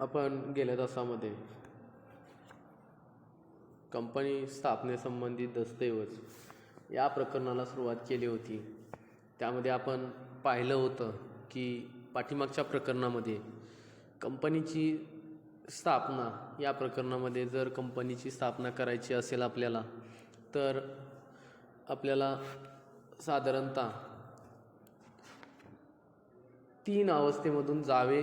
आपण गेल्या तासामध्ये कंपनी स्थापनेसंबंधित दस्तऐवज या प्रकरणाला सुरुवात केली होती. त्यामध्ये आपण पाहिलं होतं की पाठीमागच्या प्रकरणामध्ये कंपनीची स्थापना या प्रकरणामध्ये जर कंपनीची स्थापना करायची असेल आपल्याला, तर आपल्याला साधारणतः 3 अवस्थेमधून जावे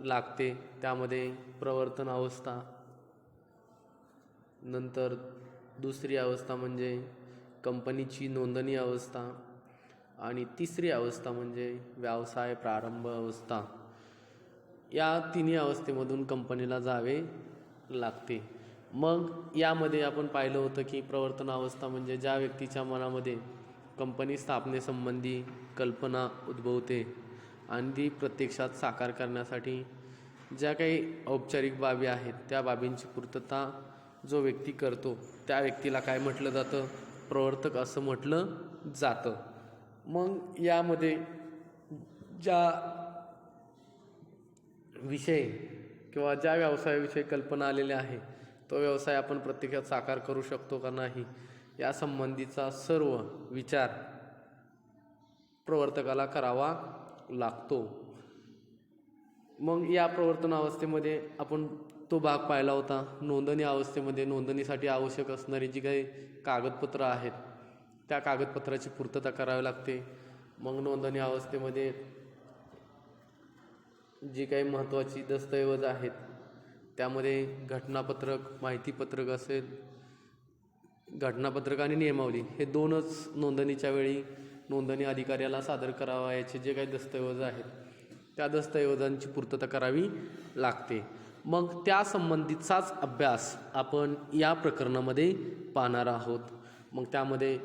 लागते. त्यामध्ये प्रवर्तन अवस्था, नंतर दुसरी अवस्था म्हणजे कंपनीची नोंदणी अवस्था आणि तिसरी अवस्था म्हणजे व्यवसाय प्रारंभ अवस्था. या तिन्ही अवस्थेमधून कंपनीला जावे लागते. मग यामध्ये आपण पाहिलं होतं की प्रवर्तन अवस्था म्हणजे ज्या व्यक्तीच्या मनामध्ये कंपनी स्थापनेसंबंधी कल्पना उद्भवते आणि ती प्रत्यक्षात साकार करण्यासाठी ज्या काही औपचारिक बाबी आहेत त्या बाबींची पूर्तता जो व्यक्ती करतो त्या व्यक्तीला काय म्हटलं जातं? प्रवर्तक असं म्हटलं जातं. मग यामध्ये ज्या विषय किंवा ज्या व्यवसायाविषयी कल्पना आलेल्या आहे तो व्यवसाय आपण प्रत्यक्षात साकार करू शकतो का नाही या संबंधीचा सर्व विचार प्रवर्तकाला करावा लागतो. मग या प्रवर्तन अवस्थेमध्ये आपण तो भाग पाहिला होता. नोंदणी अवस्थेमध्ये नोंदणीसाठी आवश्यक असणारी जी काही कागदपत्रं आहेत त्या कागदपत्राची पूर्तता करावी लागते. मग नोंदणी अवस्थेमध्ये जी काही महत्त्वाची दस्तऐवज आहेत त्यामध्ये घटनापत्रक, माहितीपत्रक असेल, घटनापत्रक आणि नियमावली हे दोनच नोंदणीच्या वेळी नोंदणी अधिकाऱ्याला सादर करावयाचे जे काही दस्तऐवज आहेत त्या दस्तऐवजांची पूर्तता करावी लागते. मग त्या संबंधीचाच अभ्यास आपण या प्रकरणामध्ये पाहणार आहोत. मग त्यामध्ये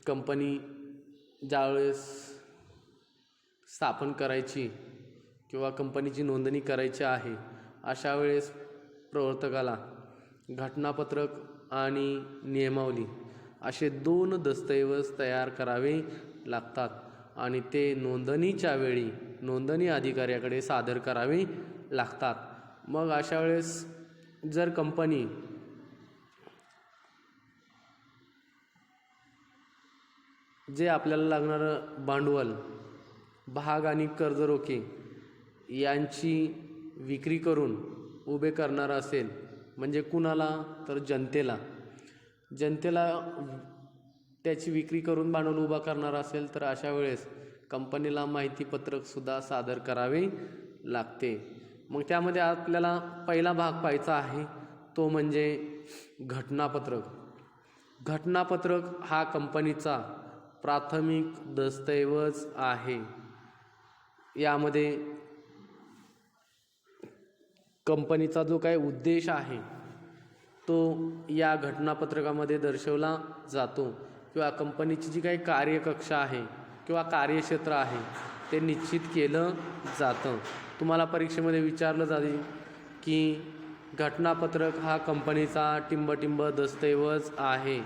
कंपनी ज्यावेळेस स्थापन करायची किंवा कंपनीची नोंदणी करायची आहे अशा वेळेस प्रवर्तकाला घटनापत्रक आणि नियमावली असे 2 दस्तऐवज तयार करावे लागतात आणि ते नोंदणीच्या वेळी नोंदणी अधिकाऱ्याकडे सादर करावे लागतात. मग अशा वेळेस जर कंपनी जे आपल्याला लागणारं भांडवल, भाग आणि कर्जरोखे यांची विक्री करून उभे करणार असेल म्हणजे कुणाला, तर जनतेला त्याची विक्री करून भांडवल उभा करणार असेल तर अशा वेळेस कंपनीला माहितीपत्रकसुद्धा सादर करावे लागते. मग त्यामध्ये आपल्याला पहिला भाग पाहायचा आहे तो म्हणजे घटनापत्रक. घटनापत्रक हा कंपनीचा प्राथमिक दस्तऐवज आहे. यामध्ये कंपनीचा जो काही उद्देश आहे तो या घटनापत्रकामध्ये दर्शवला जातो किंवा कंपनीची जी काही कार्यकक्षा आहे किंवा कार्यक्षेत्र आहे ते निश्चित केलं जातं. तुम्हाला परीक्षेमध्ये विचारलं जाईल की घटनापत्रक हा कंपनीचा टिंबटिंब दस्तऐवज आहे,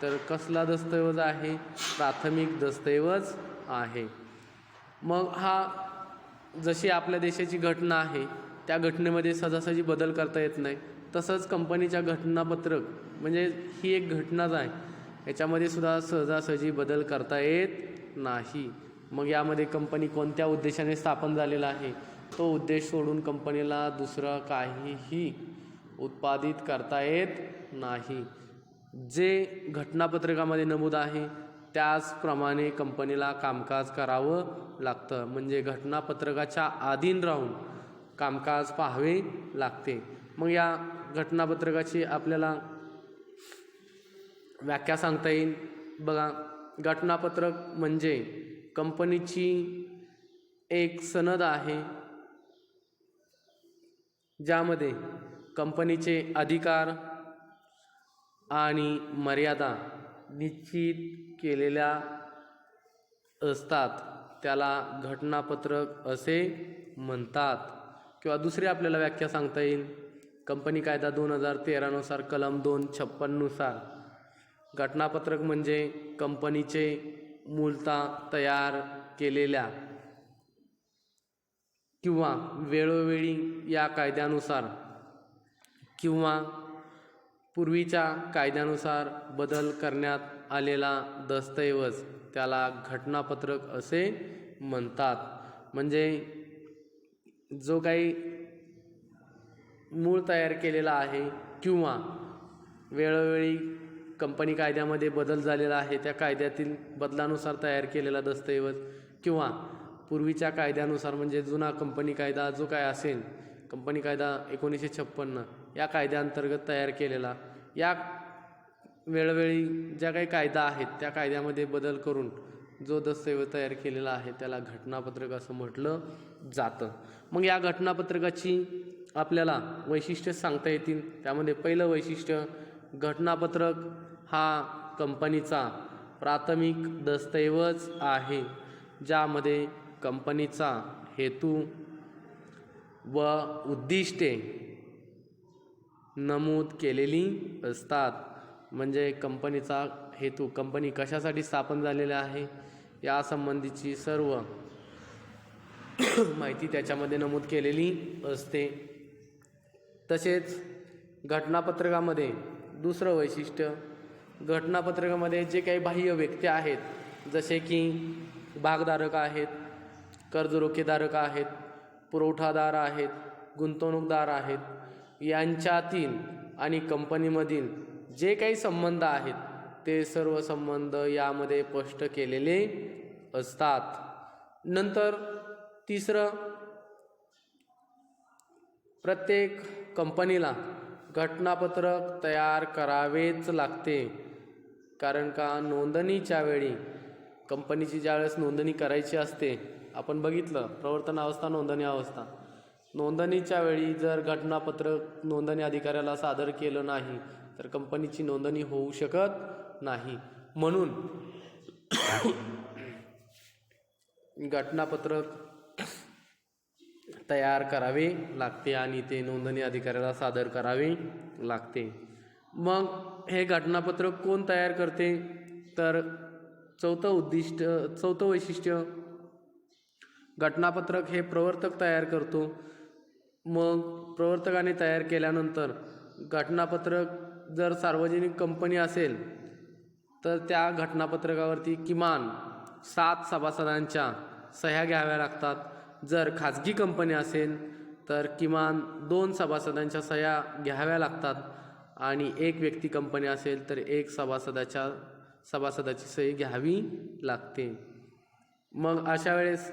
तर कसला दस्तऐवज आहे? प्राथमिक दस्तऐवज आहे. मग हा जशी आपल्या देशाची घटना आहे त्या घटनेमध्ये सहजासहजी बदल करता येत नाही, तसंच कंपनीच्या घटनापत्रक म्हणजे ही एक घटनाच आहे, याच्यामध्ये सुद्धा सहजासहजी बदल करता येत नाही. मग यामध्ये कंपनी कोणत्या उद्देशाने स्थापन झालेला आहे तो उद्देश सोडून कंपनीला दुसरं काहीही उत्पादित करता येत नाही. जे घटनापत्रकामध्ये नमूद आहे त्याचप्रमाणे कंपनीला कामकाज करावं लागतं. म्हणजे घटनापत्रकाच्या अधीन राहून कामकाज पाहावे लागते. मग या घटनापत्रकाची आपल्याला व्याख्या सांगता येईल. बघा, घटनापत्रक म्हणजे कंपनीची एक सनद आहे ज्यामध्ये कंपनीचे अधिकार आणि मर्यादा निश्चित केलेल्या असतात. त्याला घटनापत्रक असे म्हणतात. किंवा दुसरी आपल्याला व्याख्या सांगता येईल. कंपनी कायदा 2013 नुसार कलम 256 नुसार घटनापत्रक म्हणजे कंपनीचे मूलतः तयार केलेल्या किंवा वेळोवेळी या कायद्यानुसार किंवा पूर्वीच्या कायद्यानुसार बदल करण्यात आलेला दस्तऐवज त्याला घटनापत्रक असे म्हणतात. म्हणजे जो काही मूळ तयार केलेला आहे किंवा वेळोवेळी कंपनी कायद्यामध्ये बदल झालेला आहे, त्या कायद्यातील बदलानुसार तयार केलेला दस्तऐवज किंवा पूर्वीच्या कायद्यानुसार म्हणजे जुना कंपनी कायदा जो काय असेल, कंपनी कायदा 1956 या कायद्याअंतर्गत तयार केलेला, या वेळोवेळी ज्या काही कायदा आहेत त्या कायद्यामध्ये बदल करून जो दस्तऐवज तयार केलेला आहे त्याला घटनापत्रक असं म्हटलं जातं. मग या घटनापत्रकाची आपल्याला वैशिष्ट्य सांगता येतील. त्यामध्ये पहिलं वैशिष्ट्य, घटनापत्रक हा कंपनीचा प्राथमिक दस्तऐवज आहे ज्यामध्ये कंपनीचा हेतू व उद्दिष्टे नमूद केलेली असतात. म्हणजे कंपनीचा हेतू, कंपनी कशासाठी स्थापन झालेली आहे यासंबंधीची सर्व माहिती त्याच्यामध्ये नमूद केलेली असते. तसेच घटनापत्रकामध्ये दुसरं वैशिष्ट्य, घटनापत्रकामध्ये जे काही बाह्य व्यक्ती आहेत, जसे की भागधारक आहेत, कर्जरोखेधारक आहेत, पुरवठादार आहेत, गुंतवणूकदार आहेत, यांच्यातील आणि कंपनीमधील जे काही संबंध आहेत ते सर्व संबंध यामध्ये स्पष्ट केलेले असतात. नंतर तिसरं, प्रत्येक कंपनीला घटनापत्रक तयार करावेच लागते. कारण का, नोंदणीच्या वेळी कंपनीची ज्यावेळेस नोंदणी करायची असते, आपण बघितलं प्रवर्तन अवस्था, नोंदणी अवस्था, नोंदणीच्या वेळी जर घटनापत्रक नोंदणी अधिकाऱ्याला सादर केलं नाही तर कंपनीची नोंदणी होऊ शकत नाही. म्हणून घटनापत्रक तयार करावे लागते आणि ते नोंदणी अधिकाऱ्याला सादर करावे लागते. मग हे घटनापत्रक कोण तयार करते, तर चौथं वैशिष्ट्य, घटनापत्रक हे प्रवर्तक तयार करतो. मग प्रवर्तकाने तयार केल्यानंतर घटनापत्रक जर सार्वजनिक कंपनी असेल तर त्या घटनापत्रकावरती किमान 7 सभासदांच्या सह्या घ्याव्या लागतात. जर खाजगी कंपनी असेल तर किमान 2 सभासदांच्या सह्या घ्याव्या लागतात आणि एक व्यक्ती कंपनी असेल तर 1 सभासदाची सही घ्यावी लागते. मग अशा वेळेस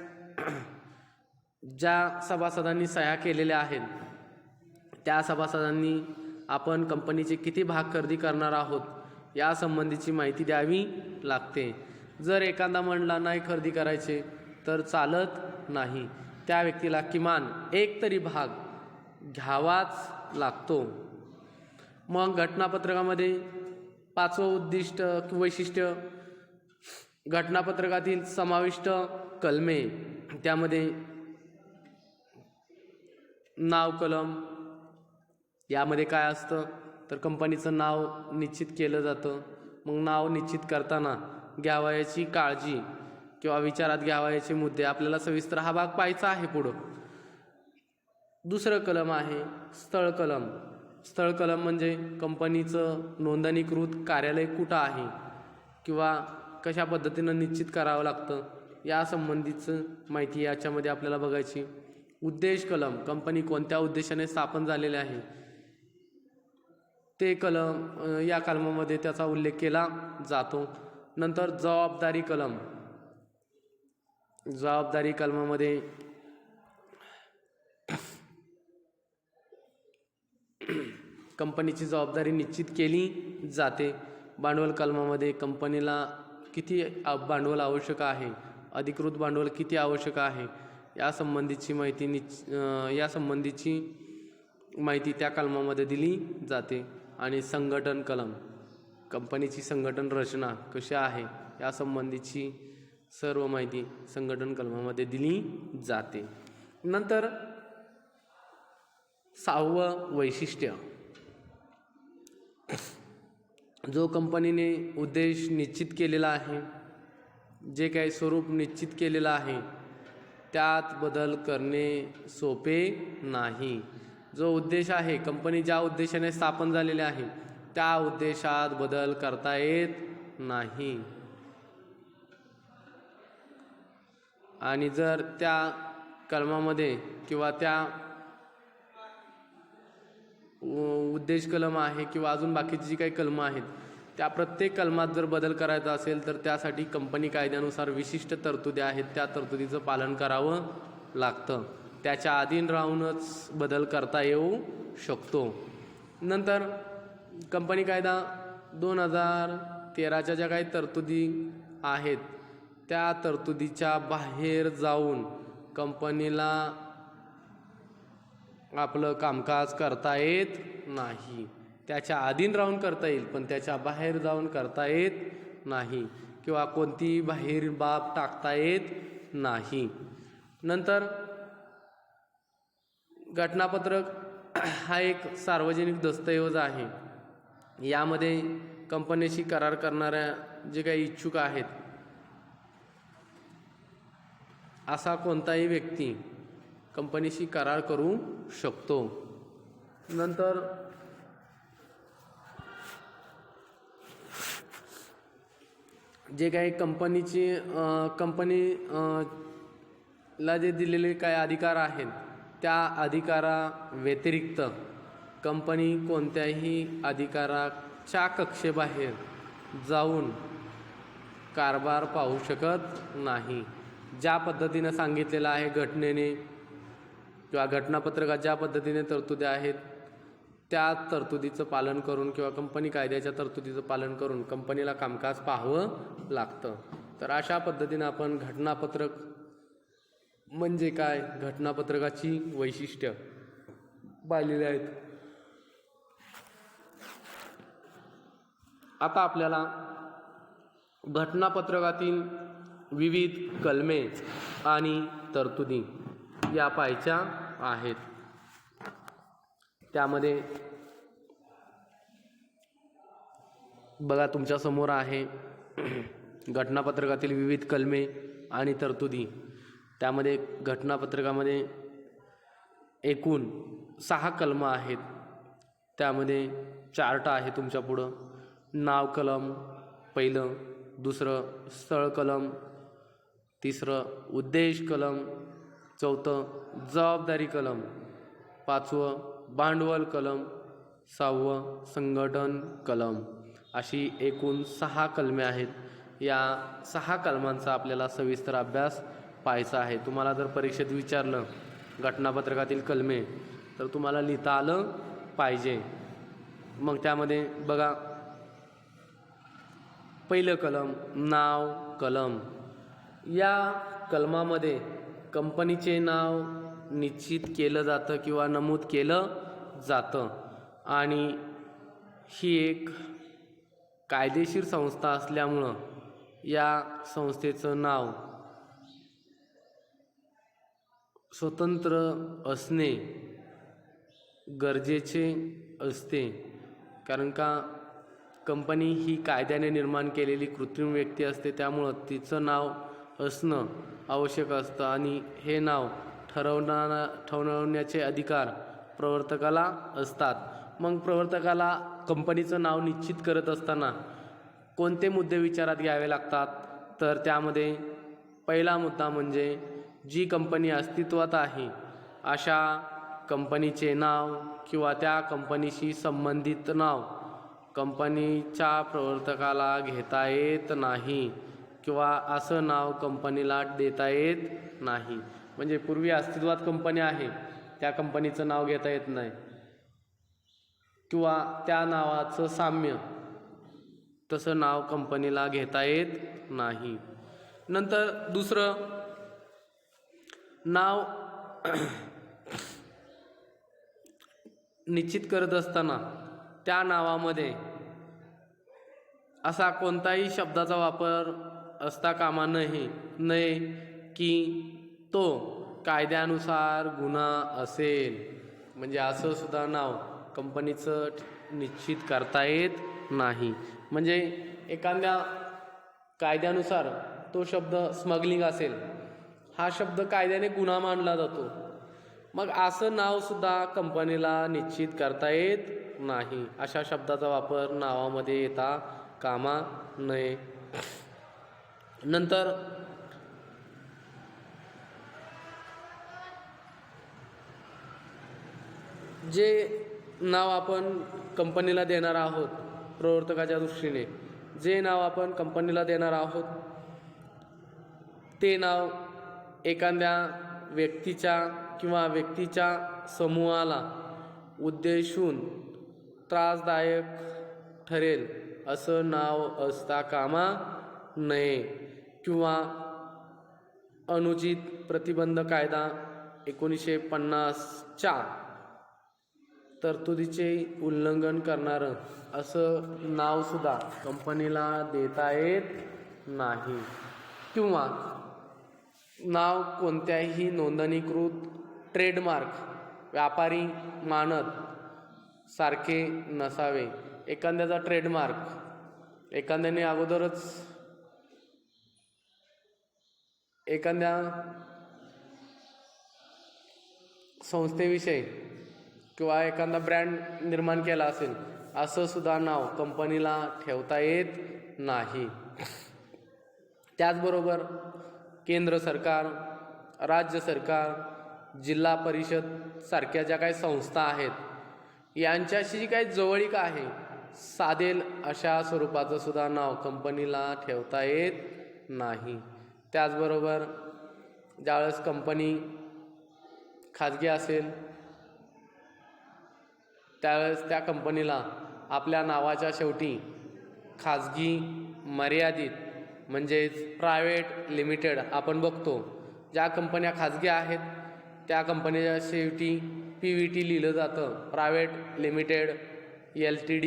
ज्या सभासदांनी सह्या केलेल्या आहेत त्या सभासदांनी आपण कंपनीचे किती भाग खरेदी करणार आहोत यासंबंधीची माहिती द्यावी लागते. जर एखादा म्हणला नाही खरेदी करायचे तर चालत नाही, त्या व्यक्तीला किमान 1 तरी भाग घ्यावाच लागतो. मग घटनापत्रकामध्ये 5वं उद्दिष्ट वैशिष्ट्य, घटनापत्रकातील समाविष्ट कलमे, त्यामध्ये नाव कलम, यामध्ये काय असतं तर कंपनीचं नाव निश्चित केलं जातं. मग नाव निश्चित करताना घ्यावयाची काळजी किंवा विचारात घ्यावयाचे मुद्दे आपल्याला सविस्तर हा भाग पाहायचा आहे पुढं. दुसरं कलम आहे स्थळ कलम. स्थळ कलम म्हणजे कंपनीचं नोंदणीकृत कार्यालय कुठं आहे किंवा कशा पद्धतीनं निश्चित करावं लागतं यासंबंधीचं माहिती याच्यामध्ये आपल्याला बघायची. उद्देश कलम, कंपनी कोणत्या उद्देशाने स्थापन झालेले आहे ते कलम, या कलमामध्ये त्याचा उल्लेख केला जातो. नंतर जबाबदारी कलम, जबाबदारी कलमामध्ये कंपनीची जबाबदारी निश्चित केली जाते. भांडवल कलमामध्ये कंपनीला किती भांडवल आवश्यक आहे, अधिकृत भांडवल किती आवश्यक आहे यासंबंधीची माहिती त्या कलमामध्ये दिली जाते. आणि संघटन कलम, कंपनीची संघटन रचना कशी आहे यासंबंधीची सर्व माहिती संघटन कलमामध्ये दिली जाते. नंतर 6वं वैशिष्ट्य, जो कंपनीने उद्देश निश्चित केलेला आहे, जे काही स्वरूप निश्चित केलेलं आहे त्यात बदल करणे सोपे नाही. जो उद्देश आहे, कंपनी ज्या उद्देशाने स्थापन झालेली आहे त्या उद्देशात बदल करता येत नाही. आणि जर त्या कलमामध्ये किंवा त्या उद्देश कलम आहे किंवा अजून बाकीची जी काही कलमं आहेत त्या प्रत्येक कलमात जर बदल करायचा असेल तर त्यासाठी कंपनी कायद्यानुसार विशिष्ट तरतुदी आहेत, त्या तरतुदीचं पालन करावं लागतं. त्याच्या अधीन राहूनच बदल करता येऊ शकतो. नंतर कंपनी कायदा 2013च्या ज्या काही तरतुदी आहेत त्या तरतुदीच्या बाहेर जाऊन कंपनीला आपलं कामकाज करता येत नाही. त्याच्या अधीन राहून करता येईल पण त्याच्या बाहेर जाऊन करता येत नाही किंवा कोणतीही बाहेर बाब टाकता येत नाही. नंतर घटनापत्रक हा एक सार्वजनिक दस्तऐवज आहे. यामध्ये कंपनीशी करार करणाऱ्या जे काही इच्छुक आहेत असा कोणताही व्यक्ती कंपनीशी करार करू शकतो. नंतर जे काही कंपनीला जे दिलेले काही अधिकार आहेत त्या अधिकारा व्यतिरिक्त कंपनी कोणत्याही अधिकाराच्या कक्षेबाहेर जाऊन कारभार पाहू शकत नाही. ज्या पद्धतीनं सांगितलेलं आहे घटनेने किंवा घटनापत्रकात ज्या पद्धतीने तरतुदी आहेत त्या तरतुदीचं पालन करून किंवा कंपनी कायद्याच्या तरतुदीचं पालन करून कंपनीला कामकाज पाहावं लागतं. तर अशा पद्धतीनं आपण घटनापत्रक म्हणजे काय, घटनापत्रकाची वैशिष्ट्य पाहिलेली आहेत. आता आपल्याला घटनापत्रकातील विविध कलमे आणि तरतुदी या पाहायच्या आहेत. त्यामध्ये बघा तुमच्यासमोर आहे घटनापत्रकातील विविध कलमे आणि तरतुदी. त्यामध्ये घटनापत्रकामध्ये एकूण 6 कलमं आहेत. त्यामध्ये चार्ट आहे तुमच्यापुढं. नाव कलम पहिलं, दुसरं स्थळ कलम, तिसरं उद्देश कलम, चौथं जबाबदारी कलम, 5वं भांडवल कलम, 6वं संघटन कलम. अशी एकूण 6 कलमे आहेत. या 6 कलमांचा आपल्याला सविस्तर अभ्यास पाहायचा आहे. तुम्हाला जर परीक्षेत विचारलं घटनापत्रकातील कलमे तर तुम्हाला लिहिता आलं पाहिजे. मग त्यामध्ये बघा पहिलं कलम नाव कलम. या कलमामध्ये कंपनीचे नाव निश्चित केलं जातं किंवा नमूद केलं जातं आणि ही एक कायदेशीर संस्था असल्यामुळं या संस्थेचं नाव स्वतंत्र असणे गरजेचे असते. कारण का कंपनी ही कायद्याने निर्माण केलेली कृत्रिम व्यक्ती असते, त्यामुळं तिचं नाव असणं आवश्यक असतं आणि हे नाव ठरवण्याचे अधिकार प्रवर्तकाला असतात. मग प्रवर्तकाला कंपनीचं नाव निश्चित करत असताना कोणते मुद्दे विचारात घ्यावे लागतात तर त्यामध्ये पहिला मुद्दा म्हणजे जी कंपनी अस्तित्वात आहे अशा कंपनीचे नाव किंवा त्या कंपनीशी संबंधित नाव कंपनीच्या प्रवर्तकाला घेता येत नाही किंवा असं नाव कंपनीला देता येत नाही. म्हणजे पूर्वी अस्तित्वात कंपनी आहे त्या कंपनीचं नाव घेता येत नाही किंवा त्या नावाचं साम्य तसं नाव कंपनीला घेता येत नाही. नंतर दुसरं नाव निश्चित करत असताना त्या नावामध्ये असा कोणताही शब्दाचा वापर असता कामा नये की तो कायद्यानुसार गुन्हा असेल. म्हणजे असं सुद्धा नाव कंपनीचं निश्चित करता येत नाही. म्हणजे एखाद्या कायद्यानुसार तो शब्द स्मगलिंग असेल, हा शब्द कायद्याने गुन्हा मानला जातो. मग असं नावसुद्धा कंपनीला निश्चित करता येत नाही. अशा शब्दाचा वापर नावामध्ये येता कामा नये. नंतर जे नाव आपण कंपनीला देणार आहोत, प्रवर्तकाच्या दृष्टीने जे नाव आपण कंपनीला देणार आहोत ते नाव एखाद्या व्यक्तीच्या किंवा व्यक्तीच्या समूहाला उद्देशून त्रासदायक ठरेल असं नाव असता कामा नये किंवा अनुचित प्रतिबंध कायदा 1950च्या तरतुदीचे उल्लंघन करणारं असं नावसुद्धा कंपनीला देता येत नाही. किंवा नाव कोणत्याही नोंदणीकृत ट्रेडमार्क व्यापारी मानद सारखे नसावे. एखाद्याचा ट्रेडमार्क एखाद्याने अगोदरच एखाद्या संस्थेविषयी किंवा एखादा ब्रँड निर्माण केला असेल असं सुद्धा नाव कंपनीला ठेवता येत नाही. त्याचबरोबर केंद्र सरकार, राज्य सरकार, जिल्हा परिषद सारख्या ज्या काही संस्था आहेत यांच्याशी जी काही जवळीक आहे साधेल अशा स्वरूपाचं सुद्धा नाव कंपनीला ठेवता येत नाही. त्याचबरोबर ज्यावेळेस कंपनी खाजगी असेल त्यावेळेस त्या कंपनीला आपल्या नावाच्या शेवटी खाजगी मर्यादित म्हणजेच प्रायव्हेट लिमिटेड आपण बघतो. ज्या कंपन्या खाजगी आहेत त्या कंपनीच्या शेवटी PVT लिहिलं जातं, प्रायव्हेट लिमिटेड LTD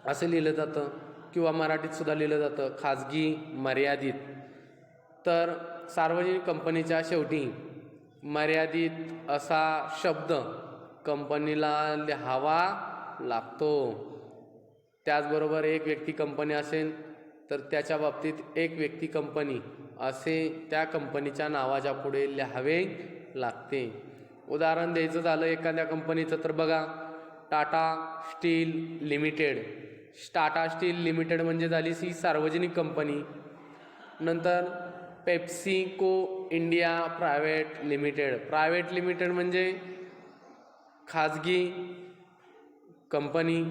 असं लिहिलं जातं किंवा मराठीतसुद्धा लिहिलं जातं खाजगी मर्यादित. तर सार्वजनिक कंपनीच्या शेवटी मर्यादित असा शब्द कंपनीला लिहावा लागतो. त्याचबरोबर एक व्यक्ती कंपनी असेल तर त्याच्या बाबतीत एक व्यक्ती कंपनी असे त्या कंपनीच्या नावाच्या पुढे लिहावे लागते. उदाहरण द्यायचं झालं एखाद्या कंपनीचं तर बघा Tata steel limited. Tata steel limited म्हणजे झाली सी सार्वजनिक कंपनी. नंतर PepsiCo India private limited. Private limited म्हणजे खाजगी कंपनी.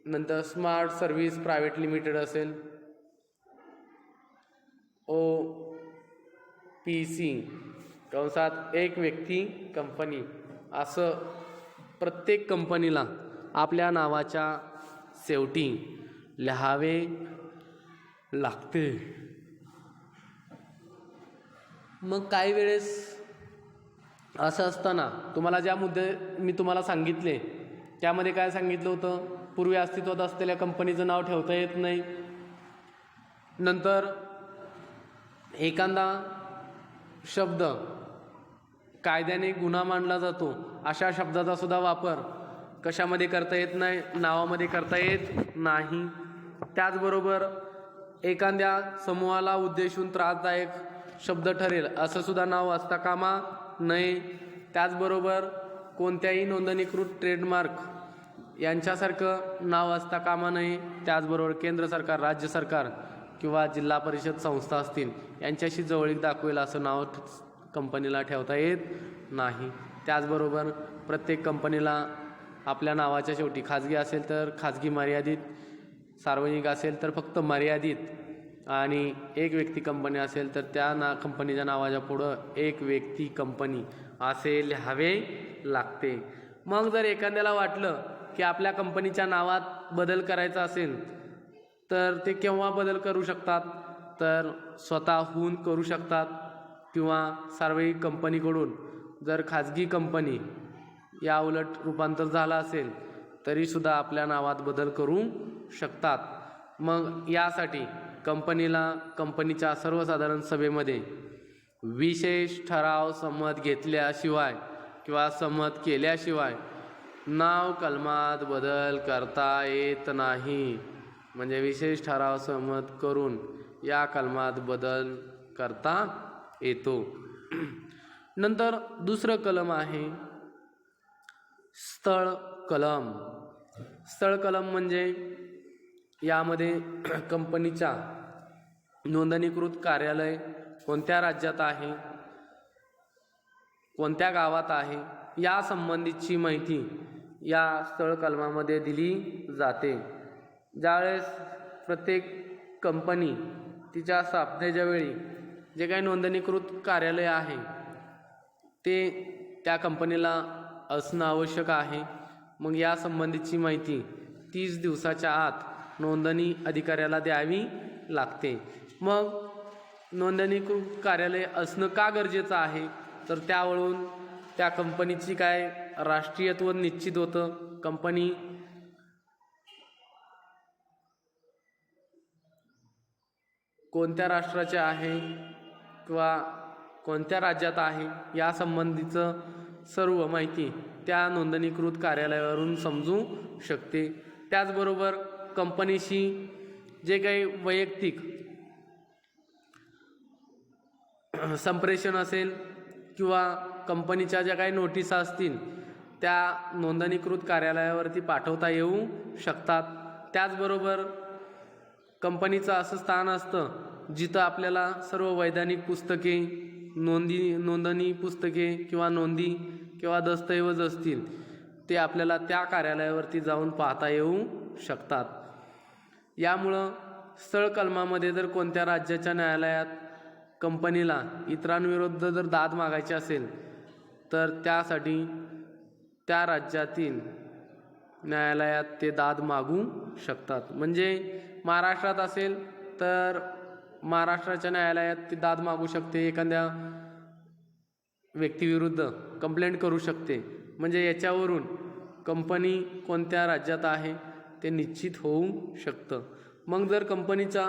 नंतर स्मार्ट सर्व्हिस प्रायव्हेट लिमिटेड असेल, OPC कंसात एक व्यक्ती कंपनी. असं प्रत्येक कंपनीला आपल्या नावाच्या शेवटी लिहावे लागते. मग काही वेळेस असं असताना तुम्हाला ज्या मुद्दे मी तुम्हाला सांगितले त्यामध्ये काय सांगितलं होतं, पूर्वी अस्तित्वात असलेल्या कंपनीचं नाव ठेवता येत नाही. नंतर एखादा शब्द कायद्याने गुन्हा मानला जातो अशा शब्दाचा सुद्धा वापर कशामध्ये करता येत नाही, नावामध्ये करता येत नाही. त्याचबरोबर एखाद्या समूहाला उद्देशून त्रासदायक शब्द ठरेल असं सुद्धा नाव असता कामा नये. त्याचबरोबर कोणत्याही नोंदणीकृत ट्रेडमार्क यांच्यासारखं नाव असता कामा नये. त्याचबरोबर केंद्र सरकार, राज्य सरकार किंवा जिल्हा परिषद संस्था असतील यांच्याशी जवळीक दाखवेल असं नाव कंपनीला ठेवता येत नाही. त्याचबरोबर प्रत्येक कंपनीला आपल्या नावाच्या शेवटी खाजगी असेल तर खाजगी मर्यादित, सार्वजनिक असेल तर फक्त मर्यादित आणि एक व्यक्ती कंपनी असेल तर त्या कंपनीच्या नावाच्या पुढं एक व्यक्ती कंपनी असे लिहावे लागते. मग जर एखाद्याला वाटलं की आपल्या कंपनीच्या नावात बदल करायचा असेल तर ते केव्हा बदल करू शकतात, तर स्वतःहून करू शकतात किंवा सार्वजनिक कंपनीकडून जर खाजगी कंपनी या उलट रूपांतर झालं असेल तरीसुद्धा आपल्या नावात बदल करू शकतात. मग यासाठी कंपनीला कंपनीच्या सर्वसाधारण सभेमध्ये विशेष ठराव संमत घेतल्याशिवाय किंवा संमत केल्याशिवाय नाव कलमात बदल करता येत नाही. म्हणजे विशेष ठराव संमत करून या कलमात बदल करता येतो. नंतर दुसरं कलम आहे स्थळ कलम. स्थळ कलम म्हणजे यामध्ये कंपनीच्या नोंदणीकृत कार्यालय कोणत्या राज्यात आहे, कोणत्या गावात आहे या संबंधीची माहिती या स्थळ कलमामध्ये दिली जाते. ज्यावेळेस प्रत्येक कंपनी तिच्या स्थापनेच्या वेळी जे काही नोंदणीकृत कार्यालय आहे ते त्या कंपनीला असणं आवश्यक आहे. मग या संबंधीची माहिती 30 दिवसाच्या आत नोंदणी अधिकाऱ्याला द्यावी लागते. मग नोंदणीकृत कार्यालय असणं का गरजेचं आहे, तर त्यावरून त्या कंपनीची काय राष्ट्रीयत्व निश्चित होतं. कंपनी कोणत्या राष्ट्राचे आहे किंवा कोणत्या राज्यात आहे या संबंधीचं सर्व माहिती त्या नोंदणीकृत कार्यालयावरून समजू शकते. त्याचबरोबर कंपनीशी जे काही वैयक्तिक संप्रेषण असेल किंवा कंपनीच्या ज्या काही नोटीस असतील त्या नोंदणीकृत कार्यालयावरती पाठवता येऊ शकतात. त्याचबरोबर कंपनीचं असं स्थान असतं जिथं आपल्याला सर्व वैधानिक पुस्तके, नोंदणी पुस्तके किंवा नोंदी किंवा दस्तऐवज असतील ते आपल्याला त्या कार्यालयावरती जाऊन पाहता येऊ शकतात. यामुळं स्थळ कलमामध्ये जर कोणत्या राज्याच्या न्यायालयात कंपनीला इतरांविरुद्ध जर दाद मागायची असेल तर त्यासाठी त्या राज्यातील न्यायालयात ते दाद मागू शकतात. म्हणजे महाराष्ट्रात असेल तर महाराष्ट्राच्या न्यायालयात ती दाद मागू शकते, एखाद्या व्यक्तीविरुद्ध कंप्लेंट करू शकते. म्हणजे याच्यावरून कंपनी कोणत्या राज्यात आहे ते निश्चित होऊ शकतं. मग जर कंपनीचा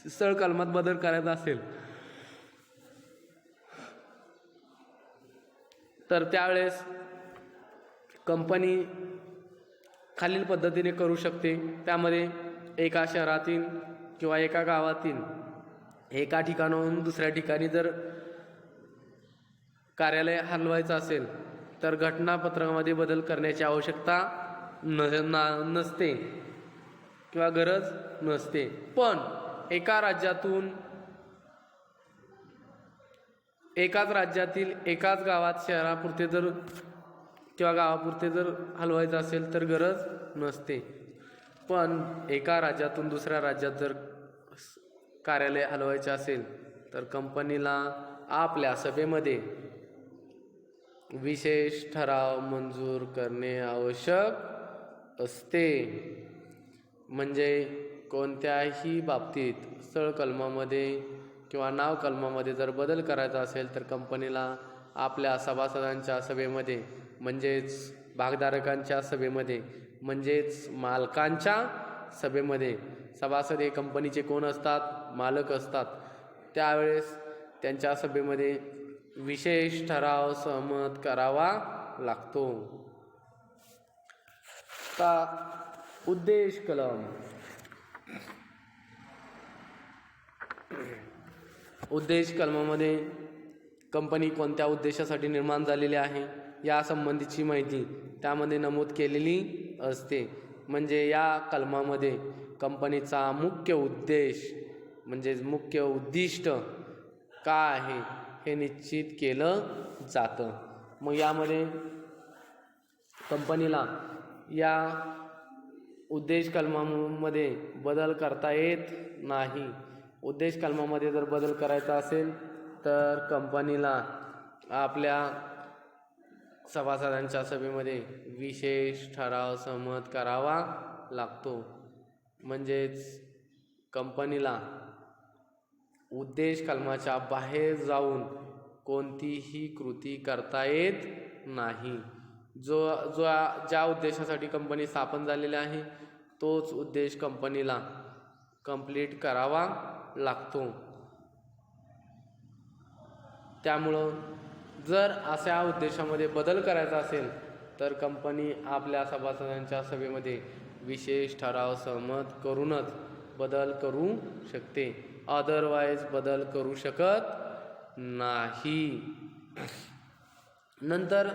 स्थळ कलमात बदल करायचा असेल तर त्यावेळेस कंपनी खालील पद्धतीने करू शकते. त्यामध्ये एका शहरातील किंवा एका गावातील एका ठिकाणाहून दुसऱ्या ठिकाणी जर कार्यालय हलवायचं असेल तर घटनापत्रामध्ये बदल करण्याची आवश्यकता नसते किंवा गरज नसते. पण एका राज्यातून एकाच राज्यातील एकाच गावात शहरापुरते जर किंवा गावापुरते जर हलवायचं असेल तर गरज नसते. पण एका राज्यातून दुसऱ्या राज्यात जर कार्यालय हलवायचे असेल तर कंपनीला आपल्या सभेमध्ये विशेष ठराव मंजूर करणे आवश्यक असते. म्हणजे कोणत्याही बाबतीत स्थळ कलमामध्ये किंवा नाव कलमामध्ये जर बदल करायचा असेल तर कंपनीला आपल्या सभासदांच्या सभेमध्ये म्हणजेच भागधारकांच्या सभेमध्ये म्हणजेच मालकांच्या सभेमध्ये, सभासद हे कंपनीचे कोण असतात, मालक असतात, त्यावेळेस त्यांच्या सभेमध्ये विशेष ठराव सहमत करावा लागतो. का उद्देश कलम. उद्देश कलमामध्ये कंपनी कोणत्या उद्देशासाठी निर्माण झालेली आहे या संबंधीची माहिती त्यामध्ये नमूद केलेली असते. म्हणजे या कलमामध्ये कंपनीचा मुख्य उद्देश म्हणजे मुख्य उद्दिष्ट काय आहे हे निश्चित केलं जातं. मग यामध्ये कंपनीला या उद्देश कलमामध्ये बदल करता येत नाही. उद्देश कलमामध्ये जर बदल करायचा असेल तर कंपनीला आपल्या सभासदांच्या सभेमध्ये विशेष ठराव सहमत करावा लागतो. म्हणजेच कंपनीला उद्देश कलमाच्या बाहेर जाऊन कोणतीही कृती करता येत नाही. ज्या उद्देशासाठी कंपनी स्थापन झालेली आहे तोच उद्देश कंपनीला कंप्लीट करावा लागतो. त्यामुळं जर अशा उद्देशामध्ये बदल करायचा असेल तर कंपनी आपल्या सभासदांच्या सभेमध्ये विशेष ठराव सहमत करूनच बदल करू शकते, अदरवाईज बदल करू शकत नाही. नंतर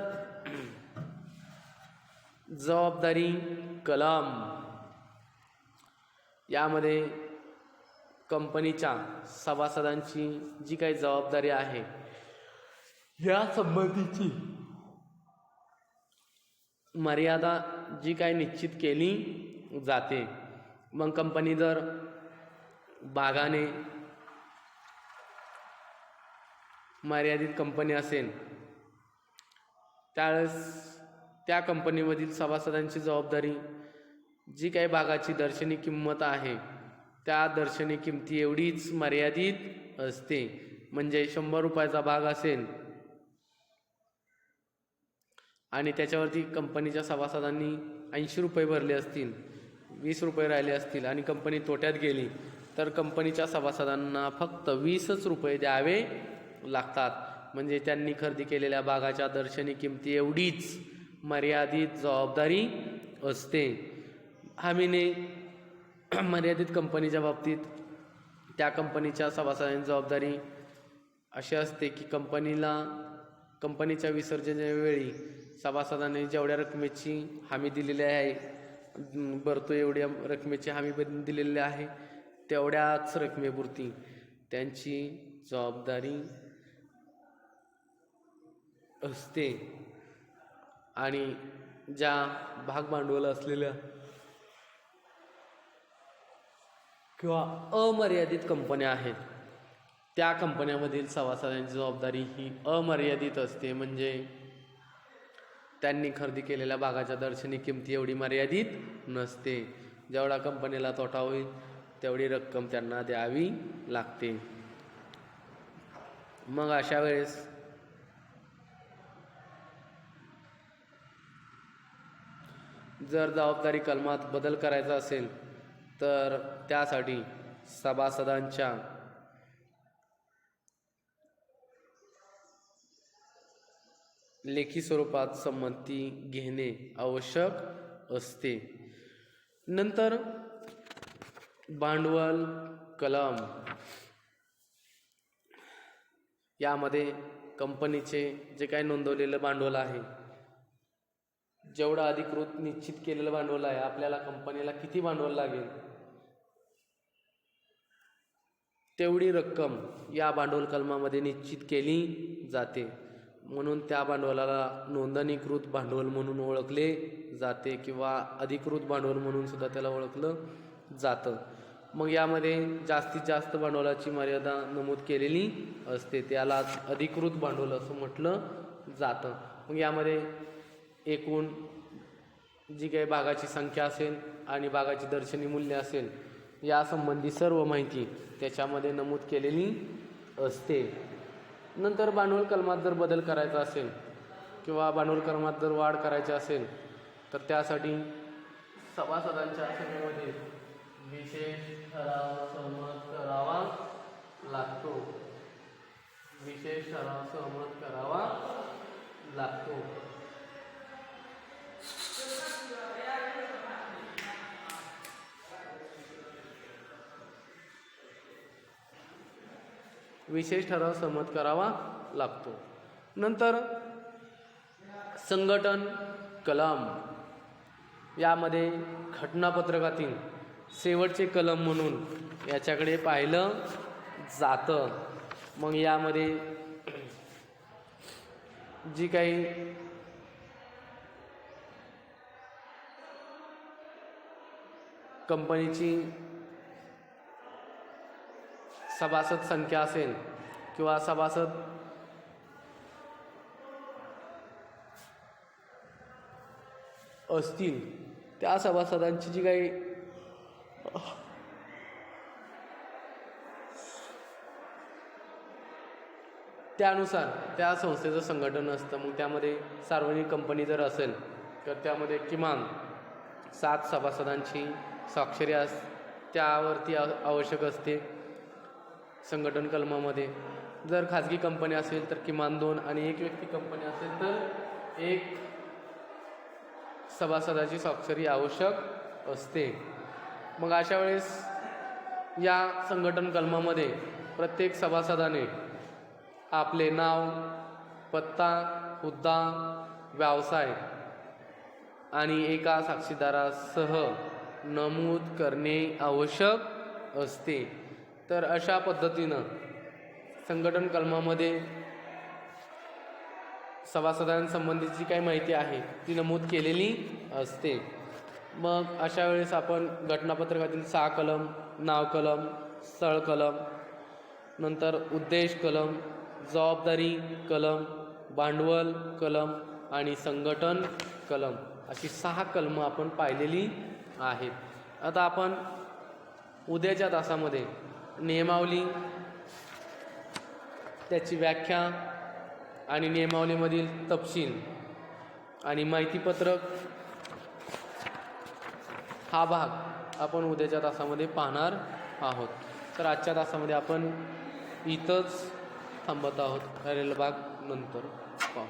जबाबदारी कलम. यामध्ये कंपनीच्या सभासदांची जी काही जबाबदारी आहे या संबंधीची मर्यादा जी काही निश्चित केली जाते. मग कंपनी जर भागाने मर्यादित कंपनी असेल त्यावेळेस त्या कंपनीमधील सभासदांची जबाबदारी जी काही भागाची दर्शनी किंमत आहे त्या दर्शनी किमती एवढीच मर्यादित असते. म्हणजे 100 रुपयाचा भाग असेल आणि त्याच्यावरती कंपनीच्या सभासदांनी 80 रुपये भरले असतील, 20 रुपये राहिले असतील आणि कंपनी तोट्यात गेली तर कंपनीच्या सभासदांना फक्त 20च रुपये द्यावे लागतात. म्हणजे त्यांनी खरेदी केलेल्या भागाच्या दर्शनी किमती एवढीच मर्यादित जबाबदारी असते. हमीने मर्यादित कंपनीच्या बाबतीत त्या कंपनीच्या सभासदांची जबाबदारी अशी असते की कंपनीच्या विसर्जनाच्या वेळी सभासदांनी जेवढ्या रकमेची हमी दिलेली आहे, भरतो एवढ्या रकमेची हमी दिलेली आहे, तेवढ्याच रकमेपुरती त्यांची जबाबदारी असते. आणि ज्या भाग भांडवल असलेल्या किंवा अमर्यादित कंपन्या आहेत त्या कंपन्यामधील सभासदांची जबाबदारी ही अमर्यादित असते. म्हणजे त्यांनी खरेदी केलेल्या भागाच्या दर्शनी किमती एवढी मर्यादित नसते. जेवढा कंपनीला तोटा होईल तेवढी रक्कम त्यांना द्यावी लागते. मग अशा वेळेस जर जबाबदारी कलमात बदल करायचा असेल तर त्यासाठी सभासदांच्या लेखी स्वरूपात संमती घेणे आवश्यक असते. नंतर भांडवल कलम. यामध्ये कंपनीचे जे काही नोंदवलेलं भांडवल आहे, जेवढं अधिकृत निश्चित केलेलं भांडवल आहे, आपल्याला कंपनीला किती भांडवल लागेल तेवढी रक्कम या भांडवल कलमामध्ये निश्चित केली जाते. म्हणून त्या भांडवलाला नोंदणीकृत भांडवल म्हणून ओळखले जाते किंवा अधिकृत भांडवल म्हणून सुद्धा त्याला ओळखलं जातं. मग यामध्ये जास्तीत जास्त भांडवलाची मर्यादा नमूद केलेली असते, त्याला अधिकृत भांडवल असं म्हटलं जातं. मग यामध्ये एकूण जी काही भागाची संख्या असेल आणि भागाची दर्शनी मूल्य असेल यासंबंधी सर्व माहिती त्याच्यामध्ये नमूद केलेली असते. नंतर भांडवल कलमात जर बदल करायचा असेल किंवा भांडवल कलमात जर वाढ करायची असेल तर त्यासाठी सभासदांच्या सभेमध्ये विशेष ठराव सहमत करावा लागतो. विशेष ठराव सहमत करावा लागतो. विशेष ठराव सहमत करावा लागतो. नंतर संघटन कलम. यामध्ये घटनापत्रकातील शेवटचे कलम म्हणून याच्याकडे पाहिलं जातं. मग यामध्ये जी काही कंपनीची सभासद संख्या असेल किंवा सभासद असतील त्या सभासदांची जी काही त्यानुसार त्या संस्थेचं संघटन असतं. मग त्यामध्ये सार्वजनिक कंपनी जर असेल तर त्यामध्ये किमान 7 सभासदांची स्वाक्षरी त्यावरती आवश्यक असते संघटन कलमामध्ये. जर खाजगी कंपनी असेल तर किमान 2 आणि एक व्यक्ती कंपनी असेल तर 1 सभासदाची स्वाक्षरी आवश्यक असते. मग अशा वेळेस या संघटन कलमामध्ये प्रत्येक सभासदाने आपले नाव, पत्ता, हुद्दा, व्यवसाय आणि एका साक्षीदारासह नमूद करणे आवश्यक असते. तर अशा पद्धतीनं संघटन कलमामध्ये सभासदांसंबंधीची काही माहिती आहे ती नमूद केलेली असते. मग अशा वेळेस आपण घटनापत्रकातील 6 कलम, नाव कलम, स्थळ कलम, नंतर उद्देश कलम, जबाबदारी कलम, भांडवल कलम आणि संघटन कलम अशी 6 कलमं आपण पाहिलेली आहेत. आता आपण उद्याच्या तासामध्ये नियमावली, त्याची व्याख्या आणि नियमावलीमधील तपशील आणि माहितीपत्रक हा भाग आपण उद्याच्या तासामध्ये पाहणार आहोत. तर आजच्या तासामध्ये आपण इथंच थांबत आहोत. राहिलेला भाग नंतर पाहू.